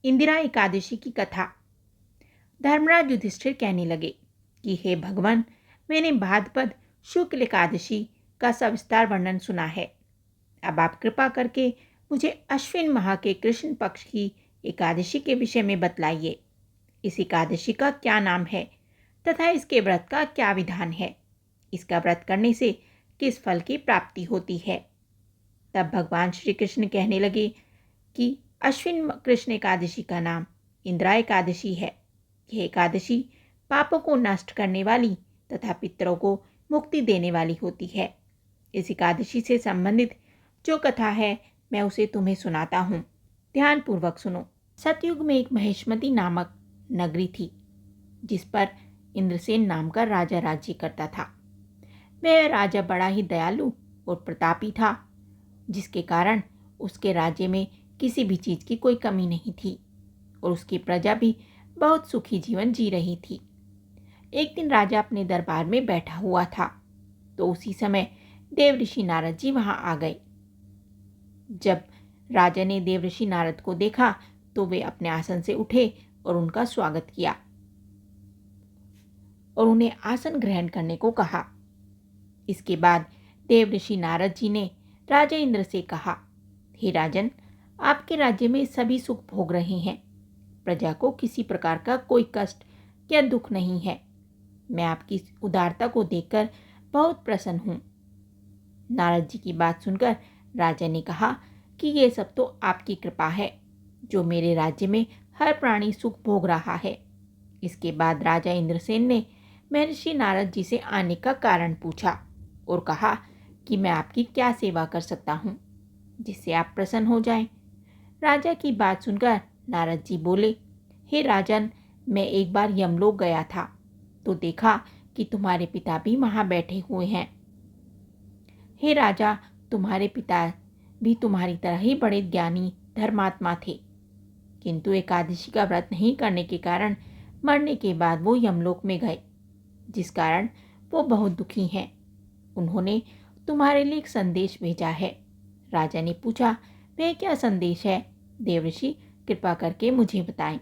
इंदिरा एकादशी की कथा। धर्मराज युधिष्ठिर कहने लगे कि हे भगवान, मैंने भाद्रपद शुक्ल एकादशी का सविस्तार वर्णन सुना है। अब आप कृपा करके मुझे अश्विन माह के कृष्ण पक्ष की एकादशी के विषय में बतलाइए। इस एकादशी का क्या नाम है तथा इसके व्रत का क्या विधान है? इसका व्रत करने से किस फल की प्राप्ति होती है? तब भगवान श्री कृष्ण कहने लगे कि अश्विन कृष्ण एकादशी का नाम इंदिरा एकादशी है। यह एकादशी पापों को नष्ट करने वाली तथा पितरों को मुक्ति देने वाली होती है। इस एकादशी से संबंधित जो कथा है मैं उसे तुम्हें सुनाता हूँ। ध्यानपूर्वक सुनो। सतयुग में एक महेशमती नामक नगरी थी जिस पर इंद्रसेन नाम का राजा राज्य करता था। वह राजा बड़ा ही दयालु और प्रतापी था, जिसके कारण उसके राज्य में किसी भी चीज़ की कोई कमी नहीं थी और उसकी प्रजा भी बहुत सुखी जीवन जी रही थी। एक दिन राजा अपने दरबार में बैठा हुआ था तो उसी समय देवऋषि नारद जी वहां आ गए। जब राजा ने देवऋषि नारद को देखा तो वे अपने आसन से उठे और उनका स्वागत किया और उन्हें आसन ग्रहण करने को कहा। इसके बाद देवऋषि नारद जी ने राजा इंद्र से कहा, हे राजन, आपके राज्य में सभी सुख भोग रहे हैं। प्रजा को किसी प्रकार का कोई कष्ट या दुख नहीं है। मैं आपकी उदारता को देखकर बहुत प्रसन्न हूँ। नारद जी की बात सुनकर राजा ने कहा कि ये सब तो आपकी कृपा है, जो मेरे राज्य में हर प्राणी सुख भोग रहा है। इसके बाद राजा इंद्रसेन ने महर्षि नारद जी से आने का कारण पूछा और कहा कि मैं आपकी क्या सेवा कर सकता हूँ जिससे आप प्रसन्न हो जाएं। राजा की बात सुनकर नारद जी बोले, हे राजन, मैं एक बार यमलोक गया था तो देखा कि तुम्हारे पिता भी वहां बैठे हुए हैं। हे राजा, तुम्हारे पिता भी तुम्हारी तरह ही बड़े ज्ञानी धर्मात्मा थे, किंतु एकादशी का व्रत नहीं करने के कारण मरने के बाद वो यमलोक में गए, जिस कारण वो बहुत दुखी हैं। उन्होंने तुम्हारे लिए एक संदेश भेजा है। राजा ने पूछा, वह क्या संदेश है? देवऋषि कृपा करके मुझे बताएं।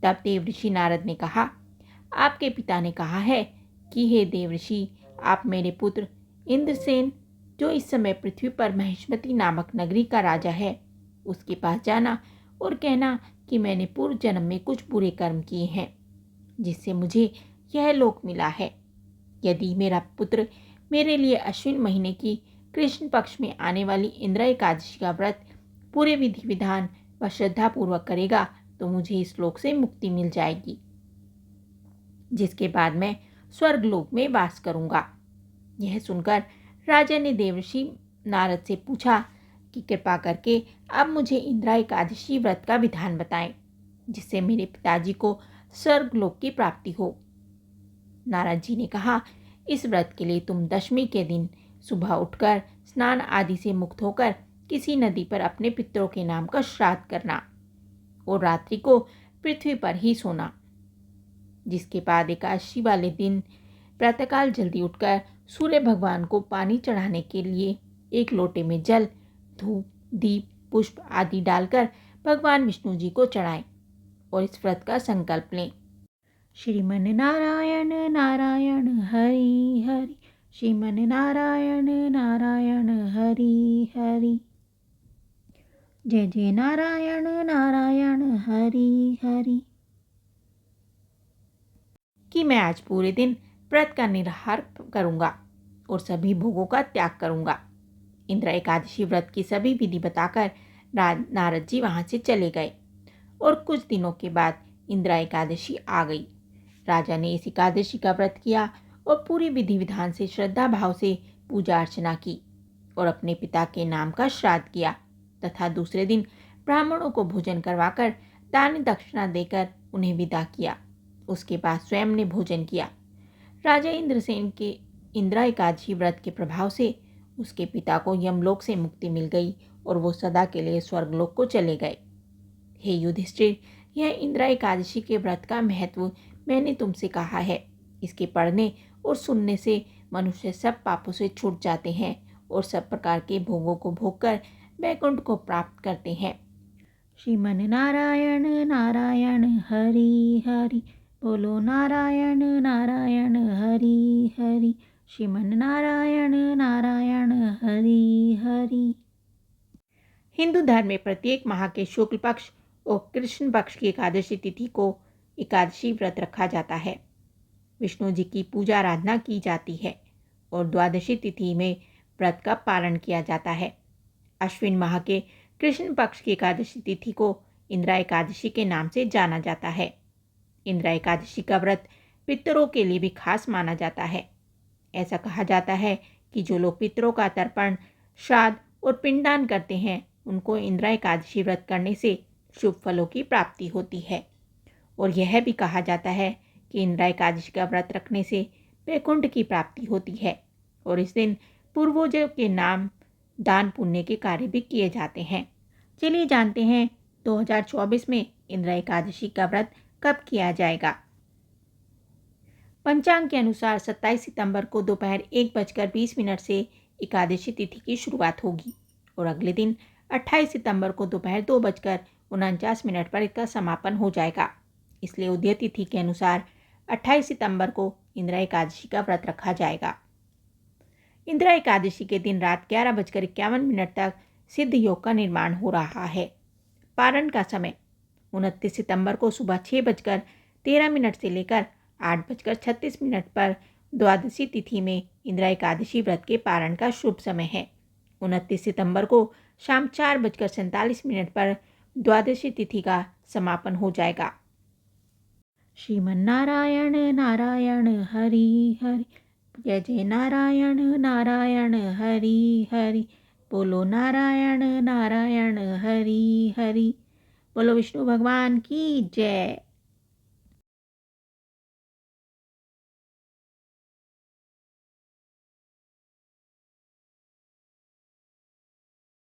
तब देवऋषि नारद ने कहा, आपके पिता ने कहा है कि हे देवऋषि, आप मेरे पुत्र इंद्रसेन, जो इस समय पृथ्वी पर महेशमती नामक नगरी का राजा है, उसके पास जाना और कहना कि मैंने पूर्व जन्म में कुछ बुरे कर्म किए हैं जिससे मुझे यह लोक मिला है। यदि मेरा पुत्र मेरे लिए अश्विन महीने की कृष्ण पक्ष में आने वाली इंदिरा एकादशी का व्रत पूरे विधि विधान व श्रद्धापूर्वक करेगा तो मुझे इस लोक से मुक्ति मिल जाएगी, जिसके बाद मैं स्वर्गलोक में वास करूंगा। यह सुनकर राजा ने देवऋषि नारद से पूछा कि कृपा करके अब मुझे इंदिरा एकादशी व्रत का विधान बताएं, जिससे मेरे पिताजी को स्वर्गलोक की प्राप्ति हो। नारद जी ने कहा, इस व्रत के लिए तुम दशमी के दिन सुबह उठकर स्नान आदि से मुक्त होकर किसी नदी पर अपने पितरों के नाम का श्राद्ध करना और रात्रि को पृथ्वी पर ही सोना। जिसके बाद एकादशी वाले दिन प्रातःकाल जल्दी उठकर सूर्य भगवान को पानी चढ़ाने के लिए एक लोटे में जल, धूप, दीप, पुष्प आदि डालकर भगवान विष्णु जी को चढ़ाएं और इस व्रत का संकल्प लें। श्रीमन नारायण नारायण हरि हरि, श्रीमन नारायण नारायण हरि हरि, जय जय नारायण नारायण हरि हरि। कि मैं आज पूरे दिन व्रत का निराहार करूंगा और सभी भोगों का त्याग करूंगा। इंदिरा एकादशी व्रत की सभी विधि बताकर नारद जी वहां से चले गए और कुछ दिनों के बाद इंदिरा एकादशी आ गई। राजा ने इस एकादशी का व्रत किया और पूरी विधि विधान से श्रद्धा भाव से पूजा अर्चना की और अपने पिता के नाम का श्राद्ध किया तथा दूसरे दिन ब्राह्मणों को भोजन करवाकर दान दक्षिणा देकर उन्हें विदा किया। उसके बाद स्वयं ने भोजन किया। राजा इंद्रसेन के इंदिरा एकादशी व्रत के प्रभाव से उसके पिता को यमलोक से मुक्ति मिल गई और वो सदा के लिए स्वर्गलोक को चले गए। हे युधिष्ठिर, यह इंदिरा एकादशी के व्रत का महत्व मैंने तुमसे कहा है। इसके पढ़ने और सुनने से मनुष्य सब पापों से छूट जाते हैं और सब प्रकार के भोगों को भोगकर वैकुंठ को प्राप्त करते हैं। श्रीमन नारायण नारायण हरि हरि, बोलो नारायण नारायण हरि हरि, श्रीमन नारायण नारायण हरि हरि। हिंदू धर्म में प्रत्येक माह के शुक्ल पक्ष और कृष्ण पक्ष की एकादशी तिथि को एकादशी व्रत रखा जाता है। विष्णु जी की पूजा आराधना की जाती है और द्वादशी तिथि में व्रत का पालन किया जाता है। अश्विन माह के कृष्ण पक्ष की एकादशी तिथि को इंदिरा एकादशी के नाम से जाना जाता है। इंदिरा एकादशी का व्रत पितरों के लिए भी खास माना जाता है। ऐसा कहा जाता है कि जो लोग पितरों का तर्पण, श्राद्ध और पिंडदान करते हैं, उनको इंदिरा एकादशी व्रत करने से शुभ फलों की प्राप्ति होती है। और यह भी कहा जाता है कि इंदिरा एकादशी का व्रत रखने से वैकुंठ की प्राप्ति होती है और इस दिन पूर्वजों के नाम दान पुण्य के कार्य भी किए जाते हैं। चलिए जानते हैं 2024 में इंदिरा एकादशी का व्रत कब किया जाएगा। पंचांग के अनुसार 27 सितंबर को दोपहर 1:20 से एकादशी तिथि की शुरुआत होगी और अगले दिन 28 सितंबर को दोपहर 2:49 पर इसका समापन हो जाएगा। इसलिए उदय तिथि के अनुसार 28 सितंबर को इंदिरा एकादशी का व्रत रखा जाएगा। इंदिरा एकादशी के दिन रात 11:51 तक सिद्ध योग का निर्माण हो रहा है। पारण का समय 29 सितंबर को सुबह 6:13 से लेकर 8:36 पर द्वादशी तिथि में इंदिरा एकादशी व्रत के पारण का शुभ समय है। 29 सितंबर को शाम 4:47 पर द्वादशी तिथि का समापन हो जाएगा। श्रीमन नारायण नारायण हरि हरि, जय जय नारायण नारायण हरि हरि, बोलो नारायण नारायण हरि हरि, बोलो विष्णु भगवान की जय।